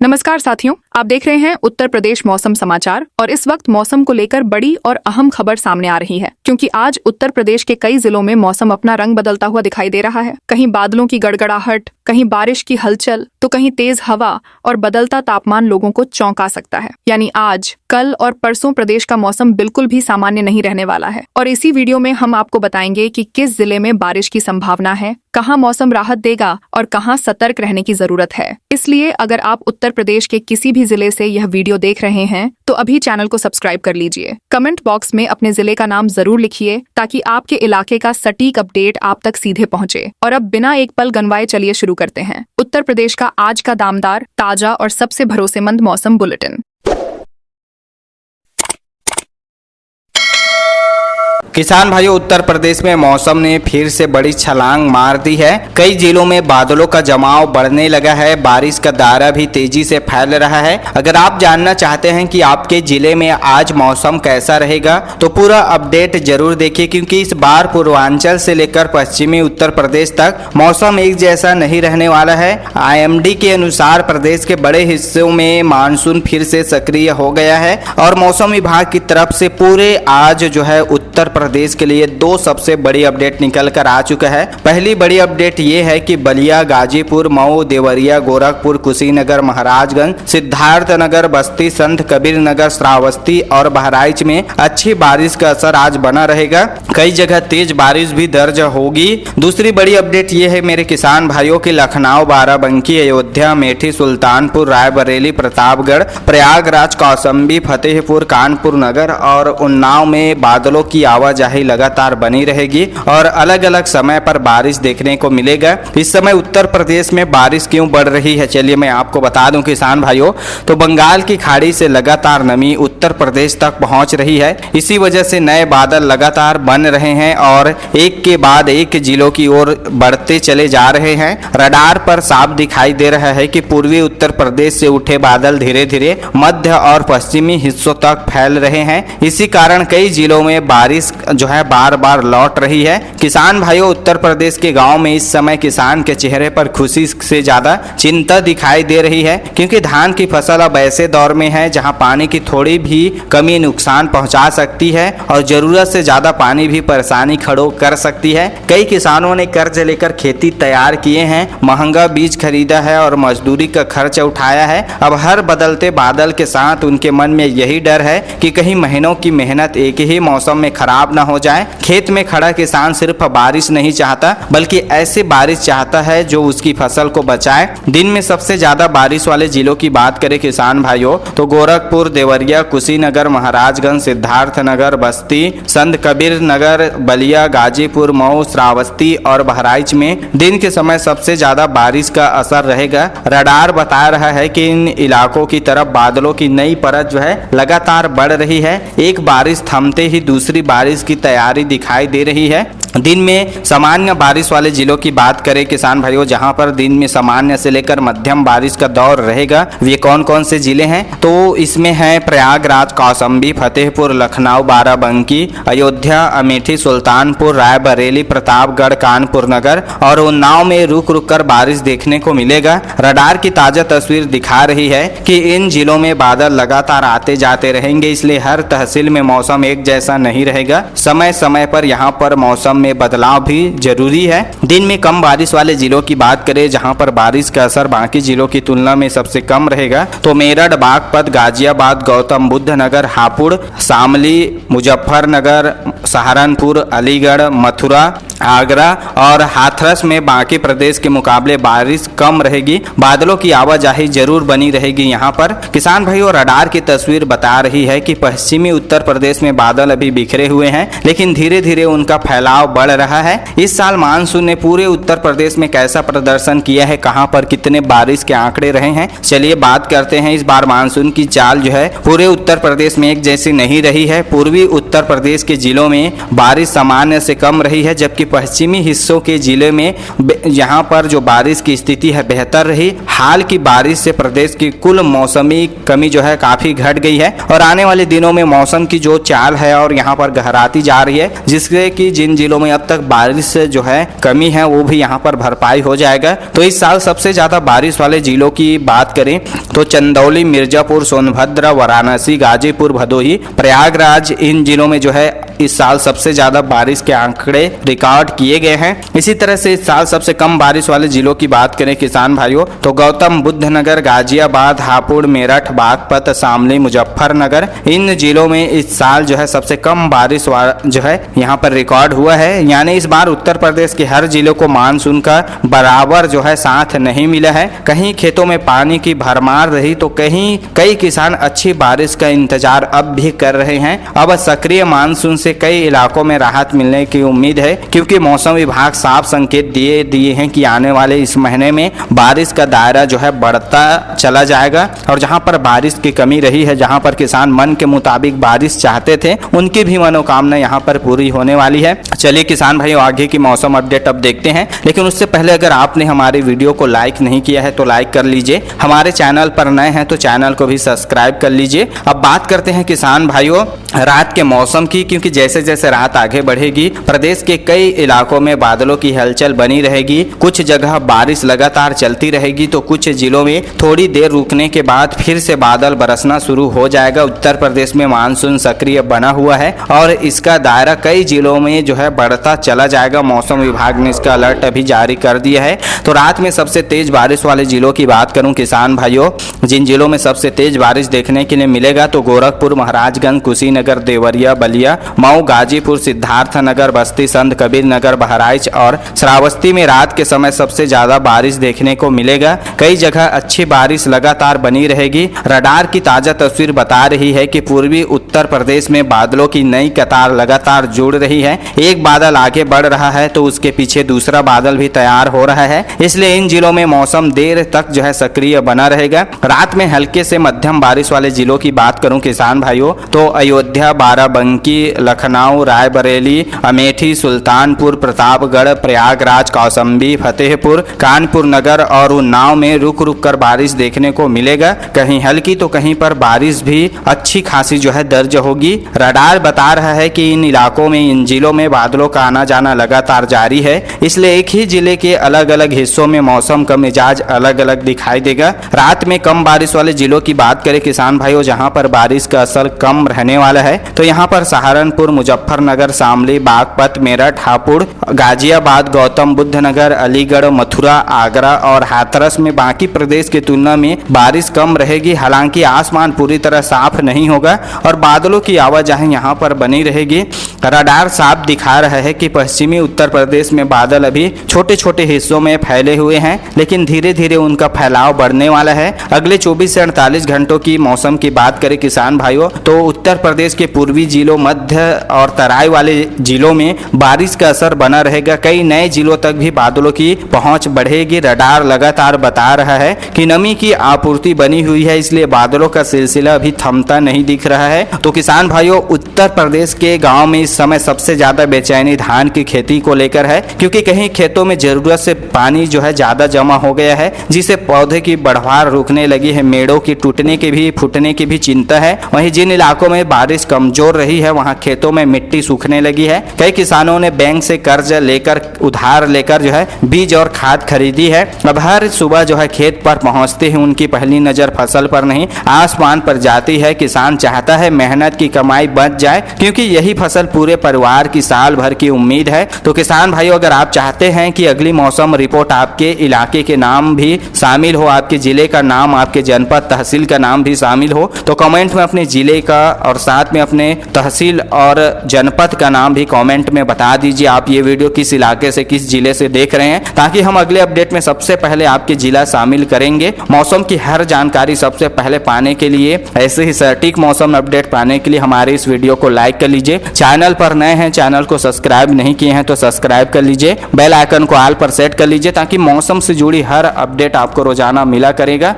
नमस्कार साथियों, आप देख रहे हैं उत्तर प्रदेश मौसम समाचार और इस वक्त मौसम को लेकर बड़ी और अहम खबर सामने आ रही है क्योंकि आज उत्तर प्रदेश के कई जिलों में मौसम अपना रंग बदलता हुआ दिखाई दे रहा है। कहीं बादलों की गड़गड़ाहट, कहीं बारिश की हलचल तो कहीं तेज हवा और बदलता तापमान लोगों को चौंका सकता है। यानी आज, कल और परसों प्रदेश का मौसम बिल्कुल भी सामान्य नहीं रहने वाला है और इसी वीडियो में हम आपको बताएंगे कि किस जिले में बारिश की संभावना है, कहां मौसम राहत देगा और कहां सतर्क रहने की जरूरत है। इसलिए अगर आप उत्तर प्रदेश के किसी भी जिले से यह वीडियो देख रहे हैं तो अभी चैनल को सब्सक्राइब कर लीजिए। कमेंट बॉक्स में अपने जिले का नाम जरूर लिखिए ताकि आपके इलाके का सटीक अपडेट आप तक सीधे पहुंचे। और अब बिना एक पल गंवाए चलिए शुरू करते हैं उत्तर प्रदेश का आज का दामदार, ताजा और सबसे भरोसेमंद मौसम बुलेटिन। किसान भाइयों, उत्तर प्रदेश में मौसम ने फिर से बड़ी छलांग मार दी है। कई जिलों में बादलों का जमाव बढ़ने लगा है, बारिश का दायरा भी तेजी से फैल रहा है। अगर आप जानना चाहते हैं कि आपके जिले में आज मौसम कैसा रहेगा तो पूरा अपडेट जरूर देखिए, क्योंकि इस बार पूर्वांचल से लेकर पश्चिमी उत्तर प्रदेश तक मौसम एक जैसा नहीं रहने वाला है। IMD के अनुसार प्रदेश के बड़े हिस्सों में मानसून फिर से सक्रिय हो गया है और मौसम विभाग की तरफ से पूरे आज जो है उत्तर प्रदेश के लिए दो सबसे बड़ी अपडेट निकल कर आ चुका है। पहली बड़ी अपडेट ये है कि बलिया, गाजीपुर, मऊ, देवरिया, गोरखपुर, कुशीनगर, महाराजगंज, सिद्धार्थनगर, बस्ती, संत कबीर नगर, श्रावस्ती और बहराइच में अच्छी बारिश का असर आज बना रहेगा। कई जगह तेज बारिश भी दर्ज होगी। दूसरी बड़ी अपडेट ये है मेरे किसान भाइयों की लखनऊ, बाराबंकी, अयोध्या, मेठी, सुल्तानपुर, रायबरेली, प्रतापगढ़, प्रयागराज, कौशाम्बी, फतेहपुर, कानपुर नगर और उन्नाव में बादलों की आवाजाही लगातार बनी रहेगी और अलग अलग समय पर बारिश देखने को मिलेगा। इस समय उत्तर प्रदेश में बारिश क्यों बढ़ रही है, चलिए मैं आपको बता दूं किसान भाइयों। तो बंगाल की खाड़ी से लगातार नमी उत्तर प्रदेश तक पहुंच रही है। इसी वजह से नए बादल लगातार बन रहे हैं और एक के बाद एक जिलों की ओर बढ़ते चले जा रहे हैं। रडार पर साफ दिखाई दे रहा है कि पूर्वी उत्तर प्रदेश से उठे बादल धीरे धीरे मध्य और पश्चिमी हिस्सों तक फैल रहे हैं। इसी कारण कई जिलों में बारिश जो है बार बार लौट रही है। किसान भाइयों, उत्तर प्रदेश के गांव में इस समय किसान के चेहरे पर खुशी से ज्यादा चिंता दिखाई दे रही है, क्योंकि धान की फसल अब ऐसे दौर में है जहां पानी की थोड़ी भी कमी नुकसान पहुंचा सकती है और जरूरत से ज्यादा पानी भी परेशानी खड़ो कर सकती है। कई किसानों ने कर्ज लेकर खेती तैयार किए हैं, महंगा बीज खरीदा है और मजदूरी का खर्च उठाया है। अब हर बदलते बादल के साथ उनके मन में यही डर है कि कहीं महीनों की मेहनत एक ही मौसम में खराब ना हो जाए। खेत में खड़ा किसान सिर्फ बारिश नहीं चाहता बल्कि ऐसी बारिश चाहता है जो उसकी फसल को बचाए। दिन में सबसे ज्यादा बारिश वाले जिलों की बात करें किसान भाइयों तो गोरखपुर, देवरिया, कुशीनगर, महाराजगंज, सिद्धार्थनगर, बस्ती, संत कबीर नगर, बलिया, गाजीपुर, मऊ, श्रावस्ती और बहराइच में दिन के समय सबसे ज्यादा बारिश का असर रहेगा। रडार बता रहा है कि इन इलाकों की तरफ बादलों की नई परत जो है लगातार बढ़ रही है। एक बारिश थमते ही दूसरी बारिश की तैयारी दिखाई दे रही है। दिन में सामान्य बारिश वाले जिलों की बात करें किसान भाइयों, जहां पर दिन में सामान्य से लेकर मध्यम बारिश का दौर रहेगा, वे कौन कौन से जिले हैं तो इसमें है प्रयागराज, कौशाम्बी, फतेहपुर, लखनऊ, बाराबंकी, अयोध्या, अमेठी, सुल्तानपुर, रायबरेली, प्रतापगढ़, कानपुर नगर और उन्नाव में रुक रुक कर बारिश देखने को मिलेगा। रडार की ताजा तस्वीर दिखा रही है कि इन जिलों में बादल लगातार आते जाते रहेंगे, इसलिए हर तहसील में मौसम एक जैसा नहीं रहेगा। समय समय पर यहाँ पर मौसम में बदलाव भी जरूरी है। दिन में कम बारिश वाले जिलों की बात करें जहां पर बारिश का असर बाकी जिलों की तुलना में सबसे कम रहेगा तो मेरठ, बागपत, गाजियाबाद, गौतम बुद्ध नगर, हापुड़, शामली, मुजफ्फरनगर, सहारनपुर, अलीगढ़, मथुरा, आगरा और हाथरस में बाकी प्रदेश के मुकाबले बारिश कम रहेगी। बादलों की आवाजाही जरूर बनी रहेगी। यहाँ पर किसान भाइयों, रडार की तस्वीर बता रही है कि पश्चिमी उत्तर प्रदेश में बादल अभी बिखरे हुए हैं लेकिन धीरे धीरे उनका फैलाव बढ़ रहा है। इस साल मानसून ने पूरे उत्तर प्रदेश में कैसा प्रदर्शन किया है, कहां पर कितने बारिश के आंकड़े रहे हैं, चलिए बात करते हैं। इस बार मानसून की चाल जो है पूरे उत्तर प्रदेश में एक जैसी नहीं रही है। पूर्वी उत्तर प्रदेश के जिलों में बारिश सामान्य से कम रही है, जबकि पश्चिमी हिस्सों के जिले में यहाँ पर जो बारिश की स्थिति है बेहतर रही। हाल की बारिश से प्रदेश की कुल मौसमी कमी जो है काफी घट गई है और आने वाले दिनों में मौसम की जो चाल है और यहाँ पर गहराती जा रही है, जिससे कि जिन जिलों में अब तक बारिश से जो है कमी है वो भी यहाँ पर भरपाई हो जाएगा। तो इस साल सबसे ज्यादा बारिश वाले जिलों की बात करें तो चंदौली, मिर्जापुर, सोनभद्र, वाराणसी, गाजीपुर, भदोही, प्रयागराज, इन जिलों में जो है इस साल सबसे ज्यादा बारिश के आंकड़े रिकॉर्ड किए गए हैं। इसी तरह से इस साल सबसे कम बारिश वाले जिलों की बात करें किसान भाइयों तो गौतम बुद्ध नगर, गाजियाबाद, हापुड़, मेरठ, बागपत, शामली, मुजफ्फरनगर, इन जिलों में इस साल जो है सबसे कम बारिश जो है यहाँ पर रिकॉर्ड हुआ है। यानी इस बार उत्तर प्रदेश के हर जिले को मानसून का बराबर जो है साथ नहीं मिला है। कहीं खेतों में पानी की भरमार रही तो कहीं कई किसान अच्छी बारिश का इंतजार अब भी कर रहे हैं। अब सक्रिय मानसून से कई इलाकों में राहत मिलने की उम्मीद है, क्योंकि मौसम विभाग साफ संकेत दिए हैं कि आने वाले इस महीने में बारिश का दायरा जो है बढ़ता चला जाएगा और जहां पर बारिश की कमी रही है, जहां पर किसान मन के मुताबिक बारिश चाहते थे, उनकी भी मनोकामना यहां पर पूरी होने वाली है। चलिए किसान भाइयों, आगे की मौसम अपडेट अब देखते हैं, लेकिन उससे पहले अगर आपने हमारी वीडियो को लाइक नहीं किया है तो लाइक कर लीजिए। हमारे चैनल पर नए हैं तो चैनल को भी सब्सक्राइब कर लीजिए। अब बात करते हैं किसान भाइयों रात के मौसम की, क्योंकि जैसे जैसे रात आगे बढ़ेगी प्रदेश के कई इलाकों में बादलों की हलचल बनी रहेगी। कुछ जगह बारिश लगातार चलती रहेगी तो कुछ जिलों में थोड़ी देर रुकने के बाद फिर से बादल बरसना शुरू हो जाएगा। उत्तर प्रदेश में मानसून सक्रिय बना हुआ है और इसका दायरा कई जिलों में जो है बढ़ता चला जाएगा। मौसम विभाग ने इसका अलर्ट अभी जारी कर दिया है। तो रात में सबसे तेज बारिश वाले जिलों की बात करूं किसान भाइयों, जिन जिलों में सबसे तेज बारिश देखने के लिए मिलेगा तो गोरखपुर, महाराजगंज, कुशीनगर, देवरिया, बलिया, मऊ, गाजीपुर, सिद्धार्थनगर, बस्ती, संत कबीर नगर, बहराइच और श्रावस्ती में रात के समय सबसे ज्यादा बारिश देखने को मिलेगा। कई जगह अच्छी बारिश लगातार बनी रहेगी। रडार की ताजा तस्वीर बता रही है कि पूर्वी उत्तर प्रदेश में बादलों की नई कतार लगातार जुड़ रही है। एक बादल आगे बढ़ रहा है तो उसके पीछे दूसरा बादल भी तैयार हो रहा है, इसलिए इन जिलों में मौसम देर तक जो है सक्रिय बना रहेगा। रात में हल्के से मध्यम बारिश वाले जिलों की बात करूं किसान भाइयों तो अयोध्या, बाराबंकी, लखनऊ, रायबरेली, अमेठी, सुल्तानपुर, प्रतापगढ़, प्रयागराज, कौशाम्बी, फतेहपुर, कानपुर नगर और उन्नाव में रुक रुक कर बारिश देखने को मिलेगा। कहीं हल्की तो कहीं पर बारिश भी अच्छी खासी जो है दर्ज होगी। रडार बता रहा है कि इन इलाकों में, इन जिलों में बादलों का आना जाना लगातार जारी है, इसलिए एक ही जिले के अलग अलग हिस्सों में मौसम का मिजाज अलग अलग दिखाई देगा। रात में कम बारिश वाले जिलों की बात करें किसान भाइयों, जहां पर बारिश का असर कम रहने वाला है तो यहाँ पर सहारनपुर, मुजफ्फरनगर, शामली, बागपत, मेरठ, हापुड़, गाजियाबाद, गौतम बुद्ध नगर, अलीगढ़, मथुरा, आगरा और हाथरस में बाकी प्रदेश की तुलना में बारिश कम रहेगी। हालांकि आसमान पूरी तरह साफ नहीं होगा और बादलों की आवाजाही यहाँ पर बनी रहेगी। रडार साफ दिखा रहा है कि पश्चिमी उत्तर प्रदेश में बादल अभी छोटे छोटे हिस्सों में फैले हुए हैं, लेकिन धीरे धीरे उनका फैलाव बढ़ने वाला है। अगले 24 से 48 घंटों की मौसम की बात करें किसान भाइयों तो उत्तर प्रदेश के पूर्वी जिलों, मध्य और तराई वाले जिलों में बारिश का असर बना रहेगा। कई नए जिलों तक भी बादलों की पहुंच बढ़ेगी। रडार लगातार बता रहा है कि नमी की आपूर्ति बनी हुई है, इसलिए बादलों का सिलसिला अभी थमता नहीं दिख रहा है। तो किसान भाइयों, उत्तर प्रदेश के गांव में इस समय सबसे ज्यादा बेचैनी धान की खेती को लेकर है, क्योंकि कहीं खेतों में जरूरत से पानी जो है ज्यादा जमा हो गया है, जिससे पौधे की बढ़वार रुकने लगी है। मेड़ों की टूटने की भी, फूटने की भी चिंता है। वहीं जिन इलाकों में बारिश कमजोर रही है वहां खेतों में मिट्टी सूखने लगी है। कई किसानों ने बैंक से कर्ज लेकर, उधार लेकर जो है बीज और खाद खरीदी है। अब हर सुबह जो है खेत पर पहुंचते ही उनकी पहली नजर फसल पर नहीं आसमान पर जाती है। किसान चाहता है मेहनत की कमाई बच जाए, क्योंकि यही फसल पूरे परिवार की साल भर की उम्मीद है। तो किसान भाइयों, अगर आप चाहते हैं कि अगली मौसम रिपोर्ट आपके इलाके के नाम भी शामिल हो, आपके जिले का नाम, आपके जनपद तहसील का नाम भी शामिल हो, तो कमेंट में अपने जिले का और साथ में अपने तहसील और जनपद का नाम भी कमेंट में बता दीजिए। आप ये वीडियो किस इलाके से, किस जिले से देख रहे हैं, ताकि हम अगले अपडेट में सबसे पहले आपके जिला शामिल करेंगे। मौसम की हर जानकारी सबसे पहले पाने के लिए, ऐसे ही सटीक मौसम अपडेट पाने के लिए हमारे इस वीडियो को लाइक कर लीजिए। चैनल पर नए हैं, चैनल को सब्सक्राइब नहीं किए हैं तो सब्सक्राइब कर लीजिए। बेल आइकन को ऑल पर सेट कर लीजिए ताकि मौसम से जुड़ी हर अपडेट आपको रोजाना मिला करेगा।